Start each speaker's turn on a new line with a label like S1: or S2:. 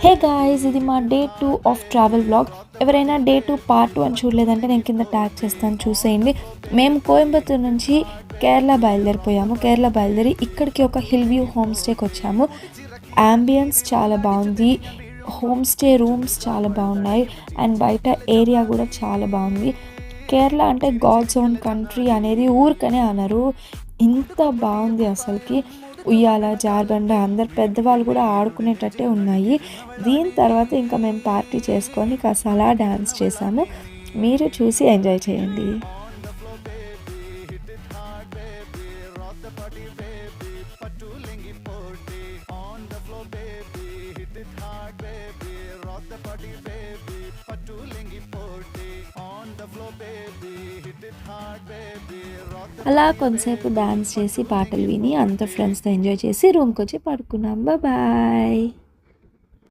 S1: Hey guys, ఇది మా day 2 of travel vlog. ఎవరైనా డే 2 పార్ట్ 2 అని చూడలేదంటే నేను కింద ట్యాగ్ చేస్తాను, చూసేయండి. మేము కోయంబత్తూరు నుంచి కేరళ బయలుదేరి ఇక్కడికి ఒక హిల్ వ్యూ హోమ్ స్టేకి వచ్చాము. యాంబియన్స్ చాలా బాగుంది, హోమ్ స్టే రూమ్స్ చాలా బాగున్నాయి, అండ్ బయట ఏరియా కూడా చాలా బాగుంది. కేరళ అంటే గాడ్స్ ఓన్ కంట్రీ అనేది ఊరికనే అనరు, ఇంత బాగుంది అసలుకి. ఉయ్యాల, జార్బండ అందరు పెద్దవాళ్ళు కూడా ఆడుకునేటట్టే ఉన్నాయి. దీని తర్వాత ఇంకా మేము పార్టీ చేసుకొని కాస్త అలా డ్యాన్స్ చేసాము. మీరు చూసి ఎంజాయ్ చేయండి. అలా కొంతసేపు డాన్స్ చేసి పాటలు విని అంత ఫ్రెండ్స్తో ఎంజాయ్ చేసి రూమ్కి వచ్చి పడుకున్నాం. బాయ్.